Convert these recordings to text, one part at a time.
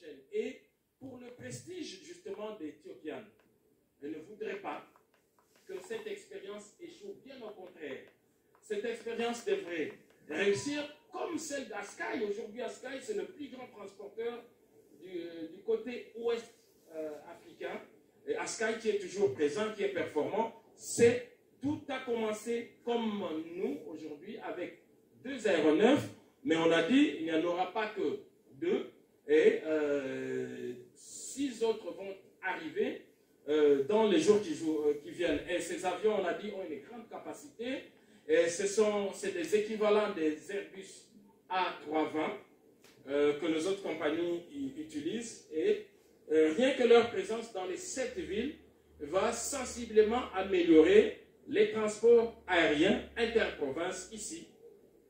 prochaine. Et pour le prestige justement d'Ethiopian, je ne voudrais pas que cette expérience échoue, bien au contraire. Cette expérience devrait réussir comme celle d'Askai. Aujourd'hui, Askai, c'est le plus grand transporteur du côté ouest africain. Et Askai qui est toujours présent, qui est performant, tout a commencé comme nous aujourd'hui avec 2 aéronefs, mais on a dit il n'y en aura pas que 2 et 6 autres vont arriver dans les jours qui viennent. Et ces avions, on a dit, ont une grande capacité. Et c'est des équivalents des Airbus A320 que nos autres compagnies utilisent. Et rien que leur présence dans les 7 villes va sensiblement améliorer les transports aériens interprovinces ici,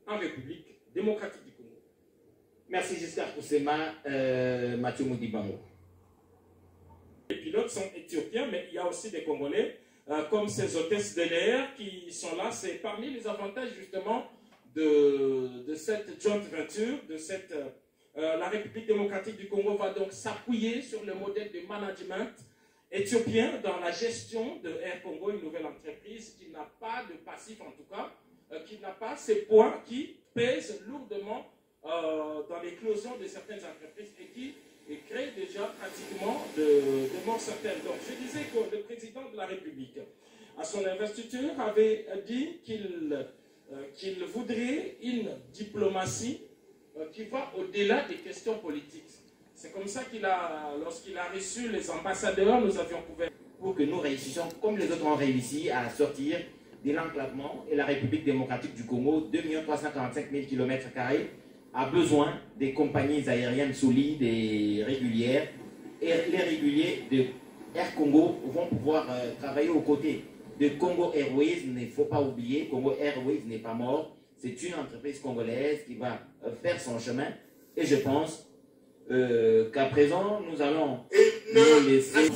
en République démocratique du Congo. Merci Giscard Koussema, Mathieu Modibango. Les pilotes sont éthiopiens, mais il y a aussi des Congolais, comme ces hôtesses de l'air qui sont là. C'est parmi les avantages justement de cette joint venture, la République démocratique du Congo va donc s'appuyer sur le modèle de management éthiopien dans la gestion de Air Congo, une nouvelle entreprise qui n'a pas de passif en tout cas, qui n'a pas ces points qui pèsent lourdement dans l'éclosion de certaines entreprises et qui crée déjà pratiquement de morts certaines. Donc je disais que le président de la République, à son investiture, avait dit qu'il voudrait une diplomatie qui va au-delà des questions politiques. C'est comme ça lorsqu'il a reçu les ambassadeurs, nous avions couvert. Pour que nous réussissions, comme les autres ont réussi, à sortir de l'enclavement, et la République démocratique du Congo, 2 345 000 km², a besoin des compagnies aériennes solides et régulières. Et les réguliers de Air Congo vont pouvoir travailler aux côtés de Congo Airways. Il ne faut pas oublier, Congo Airways n'est pas mort. C'est une entreprise congolaise qui va faire son chemin. Et je pense qu'à présent, nous allons nous laisser...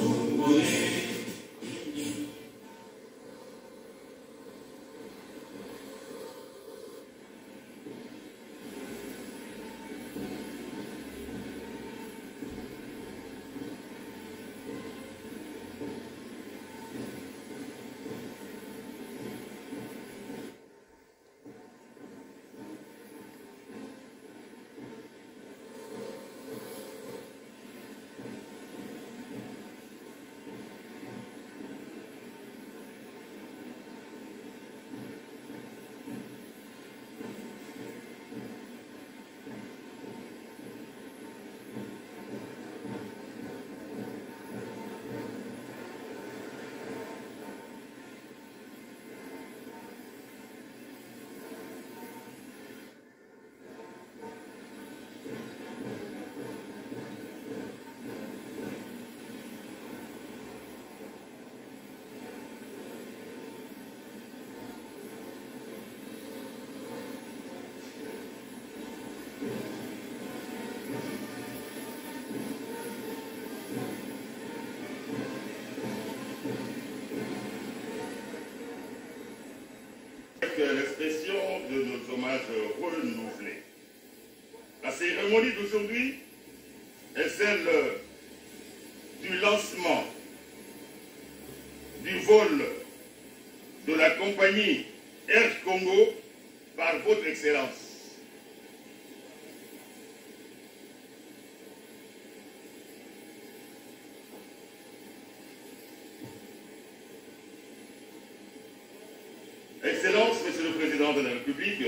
L'expression de nos hommages renouvelés. La cérémonie d'aujourd'hui est celle du lancement du vol de la compagnie Air Congo par votre Excellence. Excellence, Monsieur le Président de la République,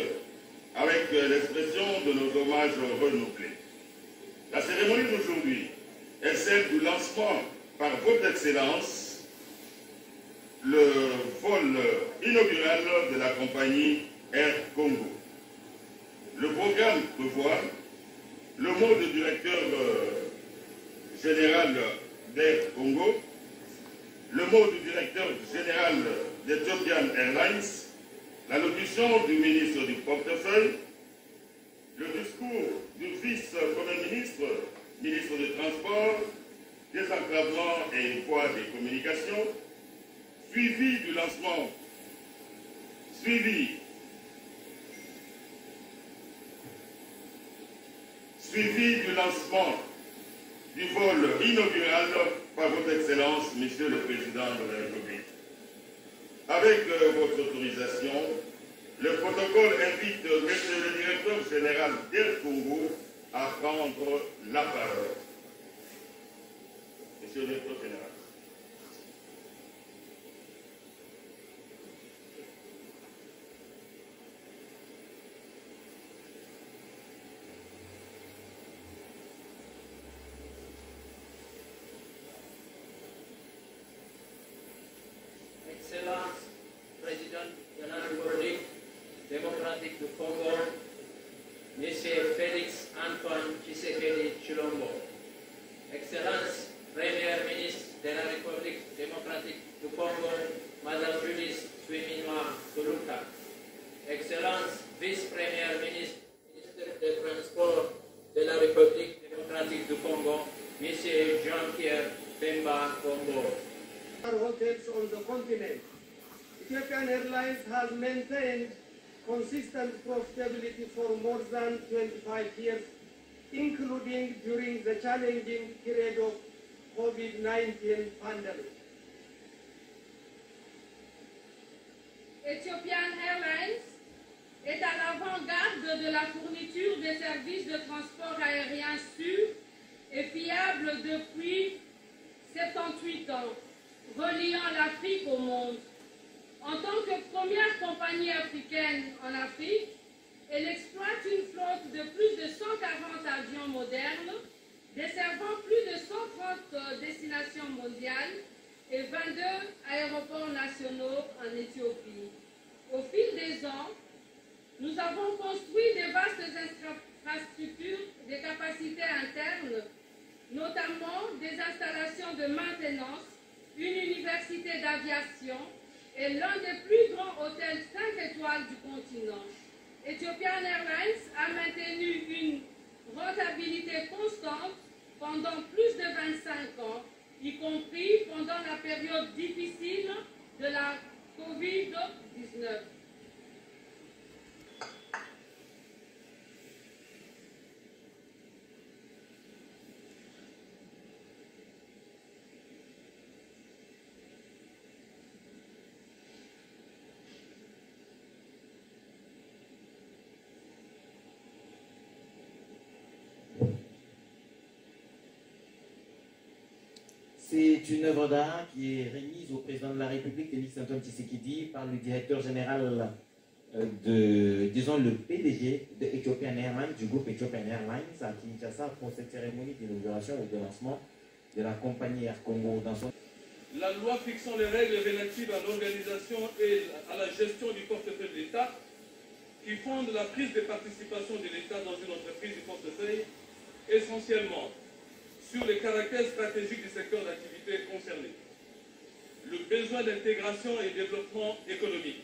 avec l'expression de nos hommages renouvelés. La cérémonie d'aujourd'hui est celle du lancement par votre Excellence le vol inaugural de la compagnie Air Congo. Le programme prévoit le mot de directeur général d'Air Congo, le mot du directeur général d'Ethiopian Airlines, l'allocution du ministre du portefeuille, le discours du vice-premier ministre, ministre des Transports, des enclavements et une fois des communications, suivi du lancement, suivi du lancement du vol inaugural par votre Excellence, Monsieur le Président de la République. Avec votre autorisation, le protocole invite Monsieur le Directeur Général d'Air Congo à prendre la parole. Monsieur le Directeur Général. Excellence, Président de la République démocratique du Congo, M. Félix Antoine Tshisekedi Tshilombo. Excellence, Premier ministre de la République démocratique du Congo, Madame Judith Suminwa Tuluka. Excellence, Vice-Premier ministre, ministre des Transports de la République démocratique du Congo, M. Jean-Pierre Bemba Kombo. Hotels on the continent. Ethiopian Airlines has maintained consistent profitability for more than 25 years, including during the challenging period of COVID-19 pandemic. Ethiopian Airlines est à l'avant-garde de la fourniture des services de transport aérien sûrs et fiables depuis 78 ans, reliant l'Afrique au monde. En tant que première compagnie africaine en Afrique, elle exploite une flotte de plus de 140 avions modernes, desservant plus de 130 destinations mondiales et 22 aéroports nationaux en Éthiopie. Au fil des ans, nous avons construit des vastes infrastructures, des capacités internes, notamment des installations de maintenance, une université d'aviation et l'un des plus grands hôtels 5 étoiles du continent. Ethiopian Airlines a maintenu une rentabilité constante pendant plus de 25 ans, y compris pendant la période difficile de la COVID-19. C'est une œuvre d'art qui est remise au président de la République, Félix Antoine Tshisekedi, par le directeur général disons, le PDG de Ethiopian Airlines, du groupe Ethiopian Airlines, à Kinshasa, pour cette cérémonie d'inauguration ou de lancement de la compagnie Air Congo dans son... La loi fixant les règles relatives à l'organisation et à la gestion du portefeuille de l'État, qui fonde la prise de participation de l'État dans une entreprise du portefeuille, essentiellement sur les caractères stratégiques du secteur d'activité concerné, le besoin d'intégration et développement économique,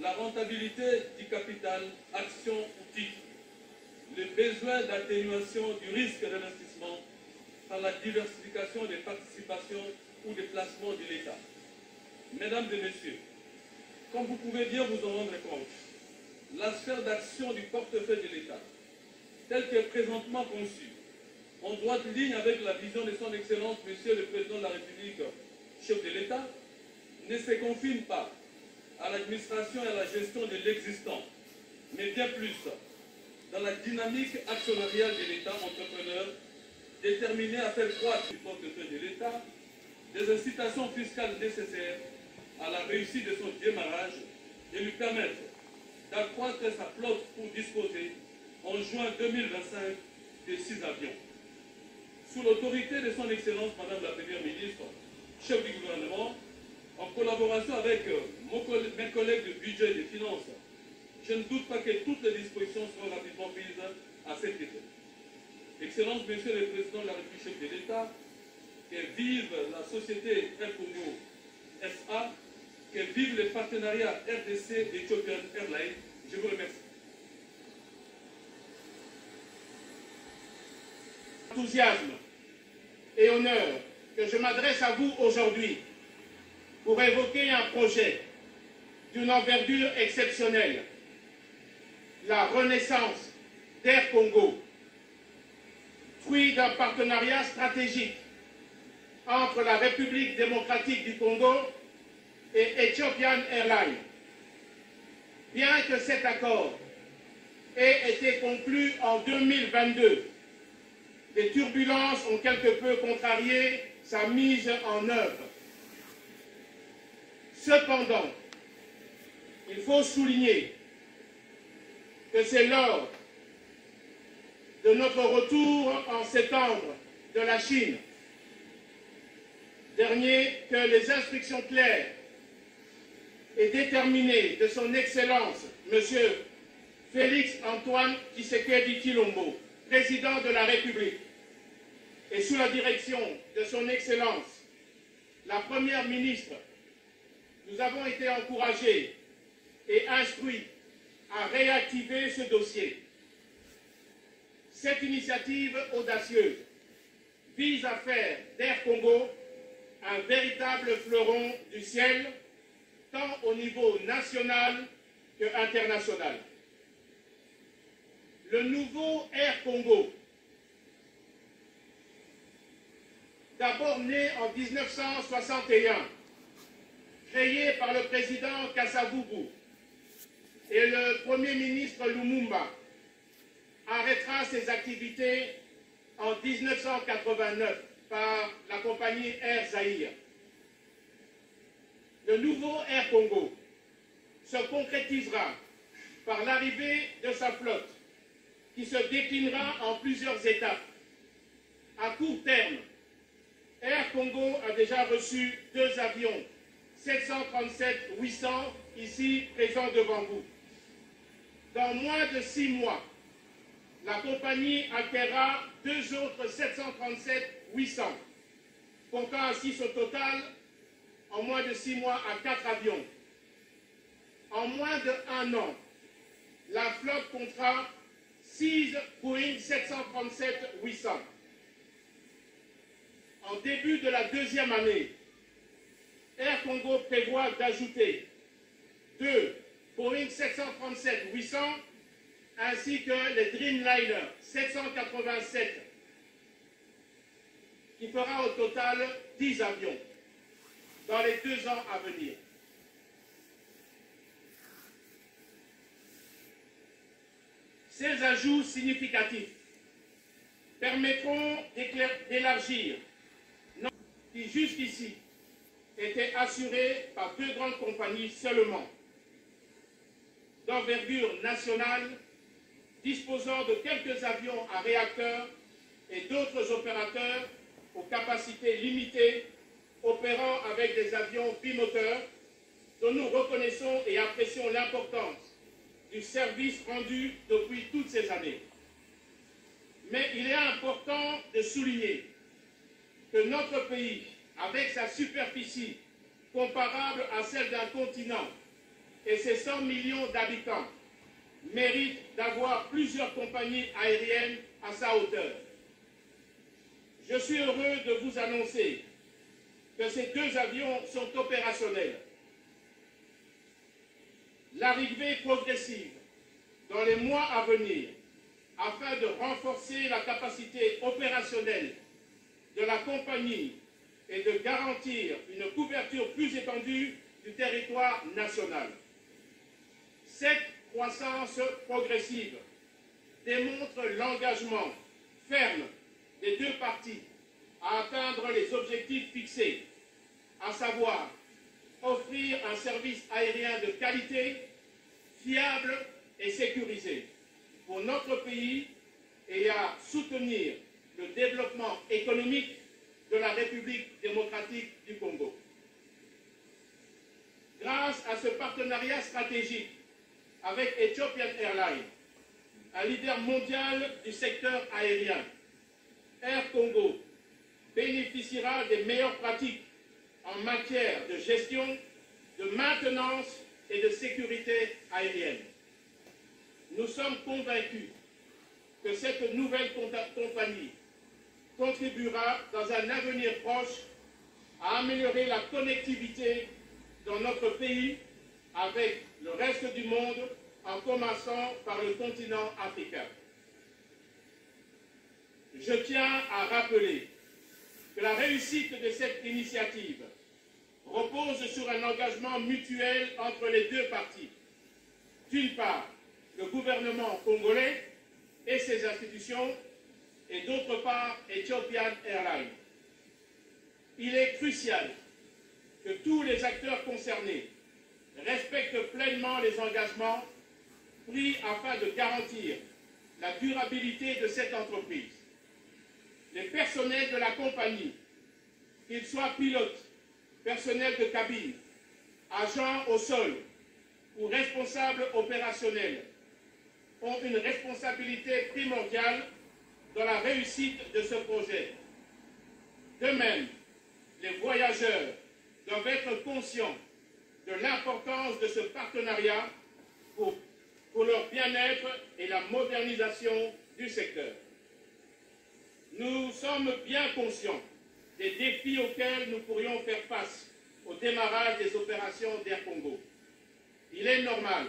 la rentabilité du capital, action ou titre, le besoin d'atténuation du risque d'investissement par la diversification des participations ou des placements de l'État. Mesdames et messieurs, comme vous pouvez bien vous en rendre compte, la sphère d'action du portefeuille de l'État, telle qu'elle est présentement conçue, en droite ligne avec la vision de son Excellence, Monsieur le Président de la République, chef de l'État, ne se confine pas à l'administration et à la gestion de l'existant, mais bien plus dans la dynamique actionnariale de l'État entrepreneur, déterminé à faire croître du portefeuille de l'État des incitations fiscales nécessaires à la réussite de son démarrage et lui permettre d'accroître sa flotte pour disposer en juin 2025 de 6 avions. Sous l'autorité de son Excellence, Madame la Première ministre, chef du gouvernement, en collaboration avec mes collègues du budget et des finances, je ne doute pas que toutes les dispositions seront rapidement prises à cet effet. Excellence, Monsieur le Président de la République, chef de l'État, que vive la société Air Congo SA, que vive le partenariat RDC et Ethiopian Airlines. Je vous remercie. Enthousiasme et honneur que je m'adresse à vous aujourd'hui pour évoquer un projet d'une envergure exceptionnelle, la renaissance d'Air Congo. fruit d'un partenariat stratégique entre la République démocratique du Congo et Ethiopian Airlines. Bien que cet accord ait été conclu en 2022, des turbulences ont quelque peu contrarié sa mise en œuvre. Cependant, il faut souligner que c'est lors de notre retour en septembre de la Chine dernier que les instructions claires et déterminées de son Excellence, M. Félix Antoine Tshisekedi Tshilombo, président de la République, et sous la direction de son Excellence, la Première ministre, nous avons été encouragés et instruits à réactiver ce dossier. Cette initiative audacieuse vise à faire d'Air Congo un véritable fleuron du ciel, tant au niveau national que international. Le nouveau Air Congo, d'abord né en 1961, créé par le président Kasavubu et le Premier ministre Lumumba, arrêtera ses activités en 1989 par la compagnie Air Zaïre. Le nouveau Air Congo se concrétisera par l'arrivée de sa flotte qui se déclinera en plusieurs étapes. À court terme, Air Congo a déjà reçu 2 avions 737-800 ici présents devant vous. Dans moins de 6 mois, la compagnie acquérera 2 autres 737-800, comptant ainsi au total, en moins de 6 mois, à 4 avions. En moins de 1 an, la flotte comptera 6 Boeing 737-800. En début de la 2e année, Air Congo prévoit d'ajouter 2 Boeing 737-800 ainsi que les Dreamliner 787, qui fera au total 10 avions dans les 2 ans à venir. Ces ajouts significatifs permettront d'élargir qui jusqu'ici était assuré par 2 grandes compagnies seulement, d'envergure nationale, disposant de quelques avions à réacteurs et d'autres opérateurs aux capacités limitées, opérant avec des avions bimoteurs, dont nous reconnaissons et apprécions l'importance du service rendu depuis toutes ces années. Mais il est important de souligner que notre pays, avec sa superficie comparable à celle d'un continent et ses 100 millions d'habitants, mérite d'avoir plusieurs compagnies aériennes à sa hauteur. Je suis heureux de vous annoncer que ces 2 avions sont opérationnels. L'arrivée progressive dans les mois à venir, afin de renforcer la capacité opérationnelle de la compagnie et de garantir une couverture plus étendue du territoire national. Cette croissance progressive démontre l'engagement ferme des 2 parties à atteindre les objectifs fixés, à savoir offrir un service aérien de qualité, fiable et sécurisé pour notre pays et à soutenir le développement économique de la République démocratique du Congo. Grâce à ce partenariat stratégique avec Ethiopian Airlines, un leader mondial du secteur aérien, Air Congo bénéficiera des meilleures pratiques en matière de gestion, de maintenance et de sécurité aérienne. Nous sommes convaincus que cette nouvelle compagnie contribuera dans un avenir proche à améliorer la connectivité dans notre pays avec le reste du monde, en commençant par le continent africain. je tiens à rappeler que la réussite de cette initiative repose sur un engagement mutuel entre les deux parties. D'une part, le gouvernement congolais et ses institutions, et d'autre part, Ethiopian Airlines. Il est crucial que tous les acteurs concernés respectent pleinement les engagements pris afin de garantir la durabilité de cette entreprise. Les personnels de la compagnie, qu'ils soient pilotes, personnel de cabine, agents au sol ou responsables opérationnels, ont une responsabilité primordiale dans la réussite de ce projet. De même, les voyageurs doivent être conscients de l'importance de ce partenariat pour leur bien-être et la modernisation du secteur. Nous sommes bien conscients des défis auxquels nous pourrions faire face au démarrage des opérations d'Air Congo. Il est normal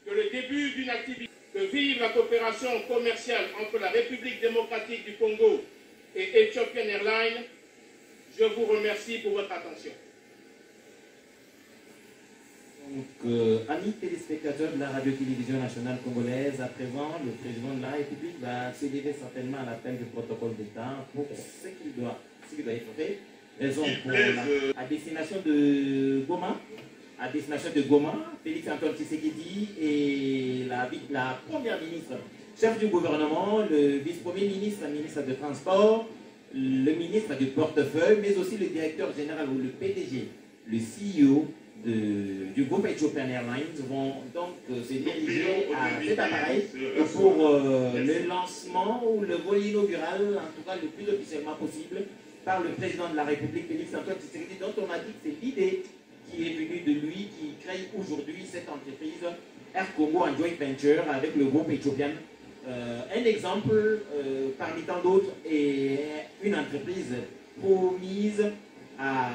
que le début d'une activité que vive la coopération commerciale entre la République démocratique du Congo et Ethiopian Airlines. Je vous remercie pour votre attention. Donc, amis téléspectateurs de la radio-télévision nationale congolaise, à présent, le président de la République va s'élever certainement à l'appel du protocole d'État pour ce qu'il doit être fait. Raison pour à destination de Goma. À destination de Goma, Félix-Antoine Tshisekedi et la première ministre, chef du gouvernement, le vice-premier ministre, le ministre de Transport, le ministre du Portefeuille, mais aussi le directeur général ou le PDG, le CEO du groupe Ethiopian Airlines vont donc se diriger à cet appareil pour le lancement ou le vol inaugural, en tout cas le plus officiellement possible, par le président de la République, Félix-Antoine Tshisekedi, dont on a dit que c'est l'idée qui est venue de lui, qui crée aujourd'hui cette entreprise Air Congo en joint venture avec le groupe Ethiopian. Un exemple parmi tant d'autres et une entreprise promise à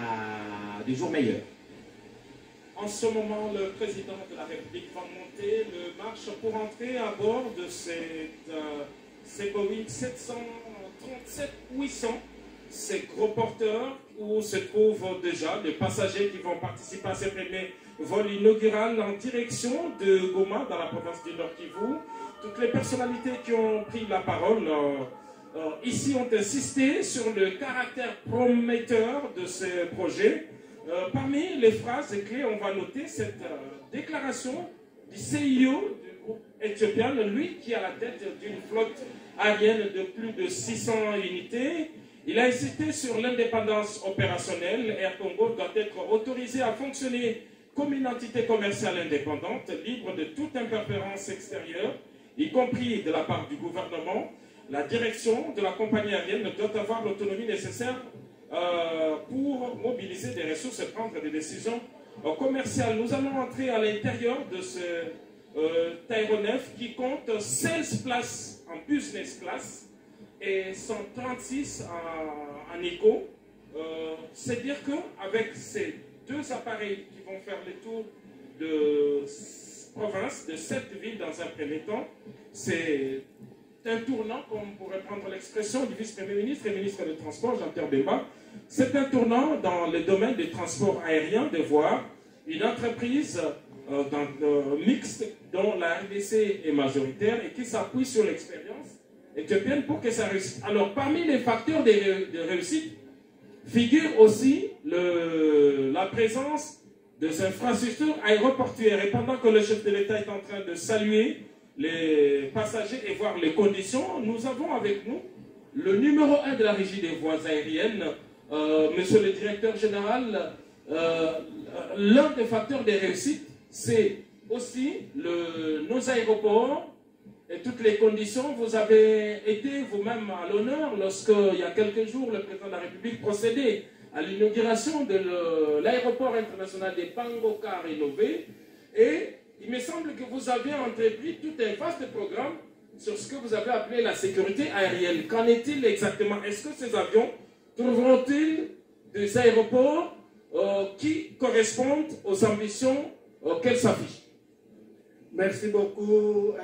des jours meilleurs. En ce moment, le président de la République va monter le marche pour entrer à bord de ces Boeing 737-800, ces gros porteurs où se trouvent déjà les passagers qui vont participer à ce premier vol inaugural en direction de Goma, dans la province du Nord Kivu. Toutes les personnalités qui ont pris la parole ici ont insisté sur le caractère prometteur de ce projet. Parmi les phrases clés, on va noter cette déclaration du CEO du groupe éthiopien, lui qui est à la tête d'une flotte aérienne de plus de 600 unités. Il a insisté sur l'indépendance opérationnelle. Air Congo doit être autorisé à fonctionner comme une entité commerciale indépendante, libre de toute interférence extérieure, y compris de la part du gouvernement. La direction de la compagnie aérienne doit avoir l'autonomie nécessaire pour mobiliser des ressources et prendre des décisions commerciales. Nous allons entrer à l'intérieur de cet aéronef qui compte 16 places en business class et 136 en éco. C'est dire qu'avec ces deux appareils qui vont faire le tour de province, de 7 villes dans un premier temps, c'est un tournant, comme on pourrait prendre l'expression du vice-premier ministre et ministre des Transports, Jean-Pierre Bemba. C'est un tournant dans le domaine des transports aériens de voir une entreprise mixte dont la RDC est majoritaire et qui s'appuie sur l'expérience éthiopienne pour que ça réussisse. Alors, parmi les facteurs de réussite figure aussi la présence des infrastructures aéroportuaires. Et pendant que le chef de l'État est en train de saluer les passagers et voir les conditions, nous avons avec nous le numéro 1 de la régie des voies aériennes, monsieur le directeur général. L'un des facteurs de réussite, c'est aussi nos aéroports et toutes les conditions. Vous avez été vous-même à l'honneur lorsque, il y a quelques jours, le président de la République procédait à l'inauguration de l'aéroport international de Pangoka rénové. Et il me semble que vous avez entrepris tout un vaste programme sur ce que vous avez appelé la sécurité aérienne. Qu'en est-il exactement? Est-ce que ces avions trouveront-ils des aéroports qui correspondent aux ambitions qu'elles s'affichent? Merci beaucoup,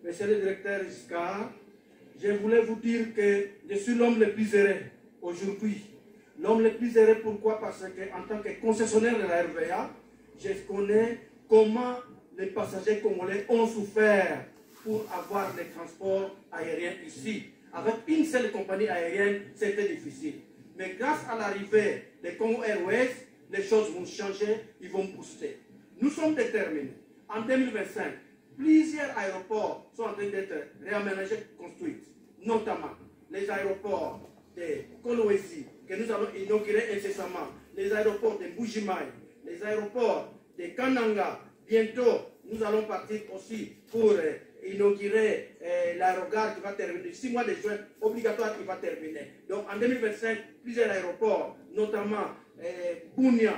monsieur le directeur Giscard. je voulais vous dire que je suis l'homme le plus heureux aujourd'hui. L'homme le plus heureux, pourquoi? Parce qu'en tant que concessionnaire de la RVA, je connais comment les passagers congolais ont souffert pour avoir les transports aériens ici. Avec une seule compagnie aérienne, c'était difficile. Mais grâce à l'arrivée des Congo Airways, les choses vont changer, ils vont booster. Nous sommes déterminés. En 2025, plusieurs aéroports sont en train d'être réaménagés, construits, notamment les aéroports de Kolwezi, que nous allons inaugurer incessamment, les aéroports de Mbujimaï, les aéroports de Kananga. Bientôt, nous allons partir aussi pour inaugurer l'aérogare qui va terminer, 6 mois de juin, obligatoire qui va terminer. Donc en 2025, plusieurs aéroports, notamment Bunia,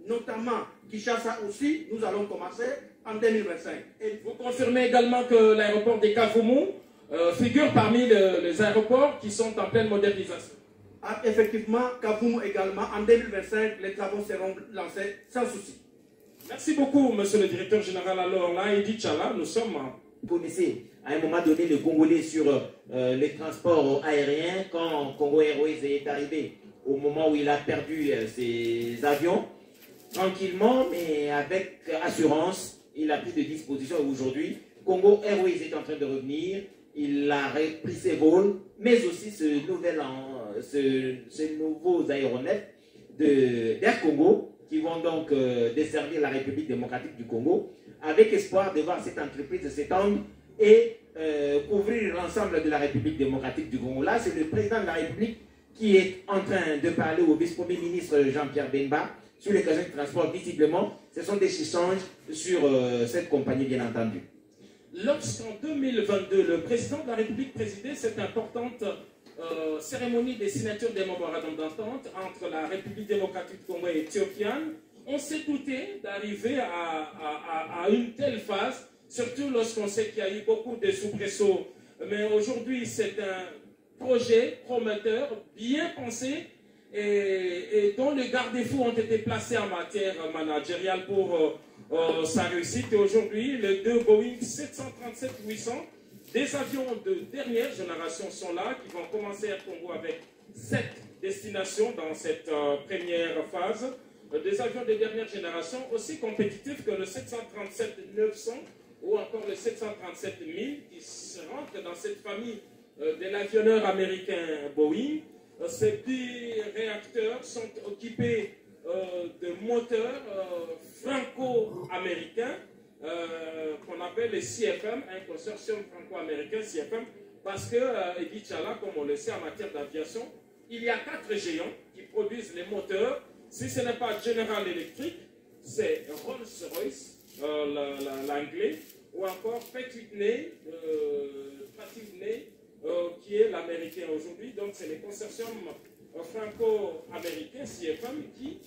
notamment Kinshasa aussi, nous allons commencer en 2025. Et vous confirmez également que l'aéroport de Kavumu figure parmi les aéroports qui sont en pleine modernisation. Ah, effectivement, Kavumu également, en 2025, les travaux seront lancés sans souci. Merci beaucoup, monsieur le directeur général. Alors là, Edith Chala, nous sommes... Vous connaissez à un moment donné le Congolais sur les transports aériens quand Congo Airways est arrivé, au moment où il a perdu ses avions, tranquillement mais avec assurance, il a pris des dispositions. Aujourd'hui, Congo Airways est en train de revenir, il a repris ses vols, mais aussi ces nouveaux aéronefs d'Air Congo qui vont donc desservir la République démocratique du Congo, avec espoir de voir cette entreprise s'étendre et couvrir l'ensemble de la République démocratique du Congo. Là, c'est le président de la République qui est en train de parler au vice-premier ministre Jean-Pierre Bemba sur les questions de transport. Visiblement, ce sont des échanges sur cette compagnie, bien entendu. Lorsqu'en 2022, le président de la République présidait cette importante cérémonie des signatures des mémorandums d'entente entre la République démocratique du Congo et éthiopienne, on s'est douté d'arriver à une telle phase, surtout lorsqu'on sait qu'il y a eu beaucoup de soubresauts. Mais aujourd'hui, c'est un projet prometteur, bien pensé, et dont les garde-fous ont été placés en matière managériale pour sa réussite. Et aujourd'hui, les deux Boeing 737-800, des avions de dernière génération sont là, qui vont commencer à Congo avec 7 destinations dans cette première phase. Des avions de dernière génération aussi compétitifs que le 737-900 ou encore le 737-1000 qui se rentrent dans cette famille de l'avionneur américain Boeing. Ces petits réacteurs sont équipés de moteurs franco-américains qu'on appelle les CFM, un consortium franco-américain CFM, parce que, Edith Chala, comme on le sait en matière d'aviation, il y a 4 géants qui produisent les moteurs. Si ce n'est pas General Electric, c'est Rolls-Royce, l'anglais, ou encore Pratt Whitney, qui est l'américain aujourd'hui. Donc, c'est les consortiums franco-américains, CFM, qui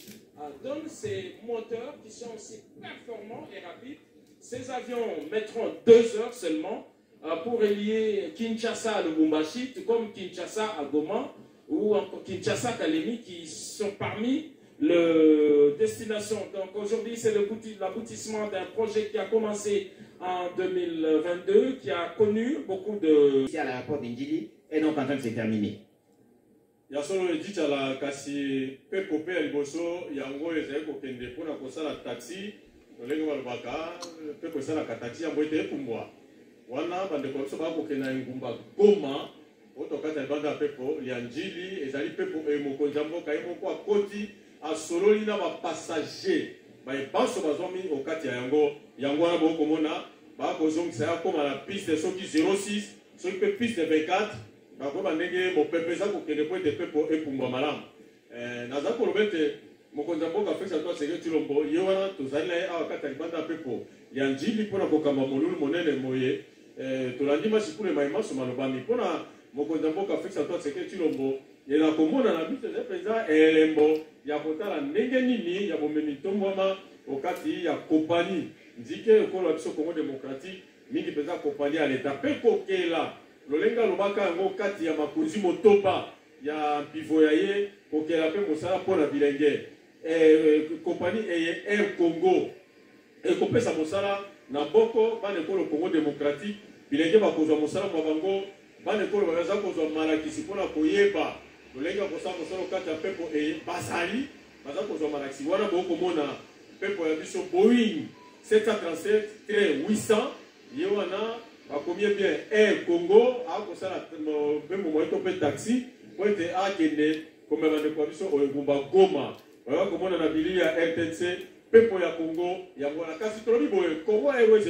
donnent ces moteurs qui sont aussi performants et rapides. Ces avions mettront 2 heures seulement pour relier Kinshasa à Lubumbashi, tout comme Kinshasa à Goma, ou encore Kinshasa à Kalemi, qui sont parmi les destinations. Donc aujourd'hui, c'est l'aboutissement d'un projet qui a commencé en 2022, qui a connu beaucoup de... Ici à l'aéroport d'Indjili est donc en train de se terminer. Ya solo edita la kasi pepo pe liboso yango ezali kokende mpona kosala taxi ndenge balobaka pepo esalaka taxi yango ete epumbwa wana bandeko biso bakokende na engumba Goma otokata libanda ya pepo ya Njili ezali pepo mokonzi ya mboka ye moko akoti asololi na bapassager baebanso bazwami okati ya yango wana bokomona bakozongisa ya koma na piste soki 06 soki mpe piste 24 bakoba ndenge mopepeza kokende po ete pepo epumbwa malamu naza koloba ete mokonzi ya mboka Félix Antoine Tshisekedi Tshilombo ye wana tozali na ye awa kati ya libanda ya pepo ya Njili mpona kokamba molulu monene moye tolandi masikulu emayimaso malobami mpona mokonzi ya mboka Félix Antoine Tshisekedi Tshilombo yena komona na biso eza mpenza elembo ya kotala ndenge nini ya bomemi tombwama okati ya kompani nzike ekolo ya biso Congo démocratique mingi mpenza kompani ya leta mpe kokela lolenga lobaka yango kati ya makonzi motoba ya mpivo ya ye kokela mpe mosala mpona bilenge kompani eye Air Congo ekopesa mosala na boko bana ekolo Congo démocratique bilenge bakozwa mosala mwa bango bana ekolo baza kozwa malakisi mpona koyeba lolenge akosala mosala okati ya mpepo bazali baza kozwa malakisi wana bokomona mpepo ya biso Boeing 737-800 ye wana bakomi bien Air Congo akosala mpepo moyeto mpe taxi po ete akende komema bandeko ya biso oyo engumba Goma bakomona na bilili ya RTNC mpepo ya Congo yango wana kasi tolobi boye Congo Airways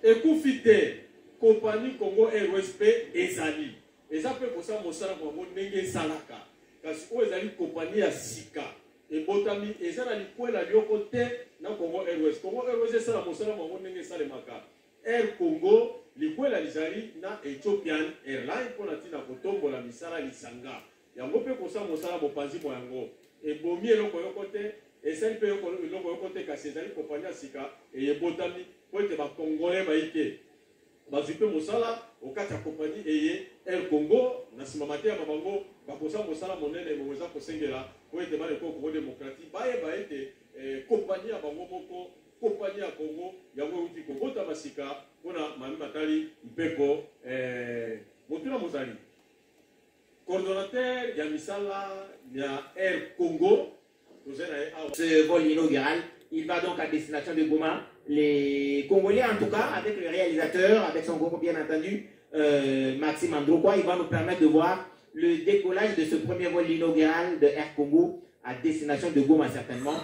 ekufi te kompani Congo Airways mpe ezali eza mpe kosala mosala mwango ndenge esalaka kasi oyo ezali kompani ya sika ebotami eza na likwela lioko te na Congo Airways. Congo Airways esala mosala mwango ndenge esalemaka. Air Congo likwela lizali na Ethiopian Airlines mpona ntina kotombola misala lisanga yango mpe kosala mosala mopanzi mwa yango ebomi eloko yoko te esali mpe eloko yoko te kasi ezali kompani ya sika eyebotami po ete bakongolais bayike bazwi mpe mosala okati ya kompani eye Air Congo na nsima matema bango bakosala mosala monene ebongo eza kosengela po ete baleko Congo démocratique bayeba ete kompani ya bango moko kompani ya Congo yango euti kobotama sika mpona mami matali mpepo motuna mozali coordonnateur ya misala ya Air Congo. Ce vol inaugural, il va donc à destination de Goma. Les Congolais, en tout cas, avec le réalisateur, avec son groupe bien entendu, Maxime Androkwa, il va nous permettre de voir le décollage de ce premier vol inaugural de Air Congo à destination de Goma, certainement.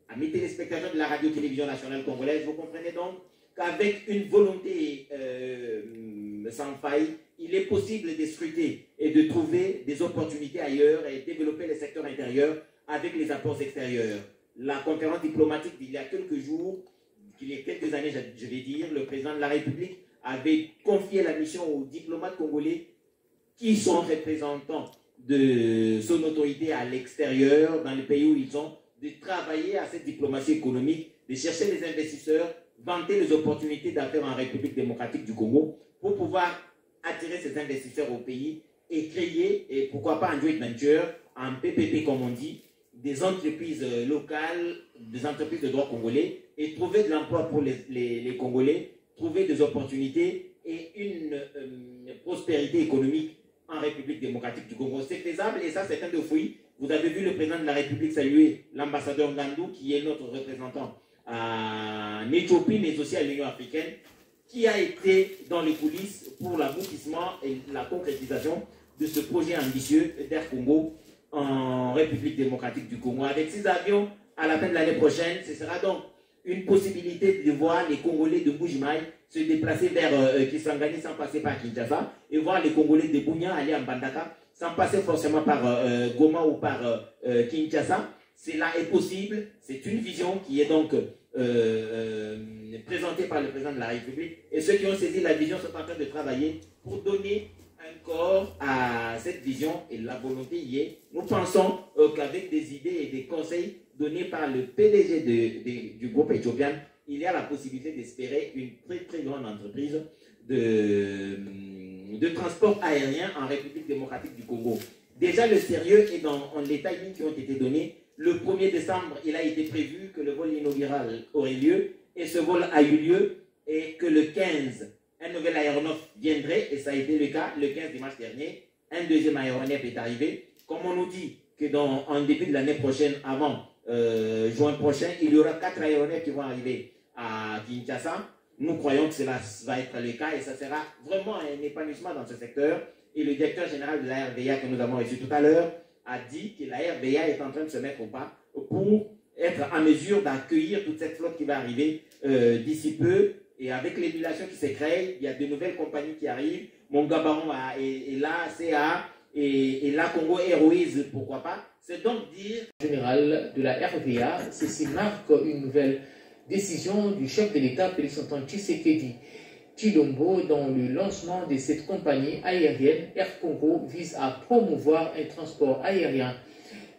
Amis téléspectateurs de la radio-télévision nationale congolaise, vous comprenez donc qu'avec une volonté sans faille, il est possible de scruter et de trouver des opportunités ailleurs et développer les secteurs intérieurs avec les apports extérieurs. La conférence diplomatique d'il y a quelques jours, il y a quelques années, je vais dire, le président de la République avait confié la mission aux diplomates congolais qui sont représentants de son autorité à l'extérieur, dans les pays où ils sont, de travailler à cette diplomatie économique, de chercher les investisseurs, vanter les opportunités d'affaires en République démocratique du Congo pour pouvoir attirer ces investisseurs au pays et créer, et pourquoi pas en joint venture, en PPP comme on dit, des entreprises locales, des entreprises de droit congolais et trouver de l'emploi pour les Congolais, trouver des opportunités et une prospérité économique en République démocratique du Congo. C'est faisable et ça c'est un de fruits. Vous avez vu le président de la République saluer l'ambassadeur Ngandou qui est notre représentant en Éthiopie mais aussi à l'Union africaine qui a été dans les coulisses pour l'aboutissement et la concrétisation de ce projet ambitieux d'Air Congo en République démocratique du Congo. Avec 6 avions, à la fin de l'année prochaine, ce sera donc une possibilité de voir les Congolais de Bujimaï se déplacer vers Kisangani sans passer par Kinshasa et voir les Congolais de Bunia aller en Bandaka sans passer forcément par Goma ou par Kinshasa. Cela est possible, c'est une vision qui est donc présentée par le président de la République et ceux qui ont saisi la vision sont en train de travailler pour donner un corps à cette vision et la volonté y est. Nous pensons qu'avec des idées et des conseils donnés par le PDG du groupe éthiopien, il y a la possibilité d'espérer une très très grande entreprise de transport aérien en République démocratique du Congo. Déjà le sérieux est dans les timings qui ont été donnés. Le 1er décembre, il a été prévu que le vol inaugural aurait lieu et ce vol a eu lieu et que le 15, un nouvel aéronef viendrait, et ça a été le cas le 15 dimanche dernier. Un deuxième aéronef est arrivé. Comme on nous dit que en début de l'année prochaine, avant juin prochain, il y aura 4 aéronefs qui vont arriver à Kinshasa. Nous croyons que cela va être le cas et ça sera vraiment un épanouissement dans ce secteur. Et le directeur général de la RVA que nous avons reçu tout à l'heure a dit que la RVA est en train de se mettre au pas pour être en mesure d'accueillir toute cette flotte qui va arriver d'ici peu. Et avec l'émulation qui s'est créée, il y a de nouvelles compagnies qui arrivent. Mongabaron est là, CA, et là Congo Airways, pourquoi pas. C'est donc dire... Général de la RVA, ceci marque une nouvelle décision du chef de l'État, Félix Antoine Tshisekedi Tshilombo, dans le lancement de cette compagnie aérienne. Air Congo vise à promouvoir un transport aérien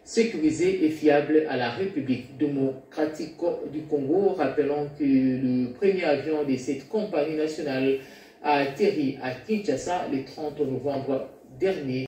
sécurisé et fiable à la République démocratique du Congo. Rappelons que le premier avion de cette compagnie nationale a atterri à Kinshasa le 30 novembre dernier.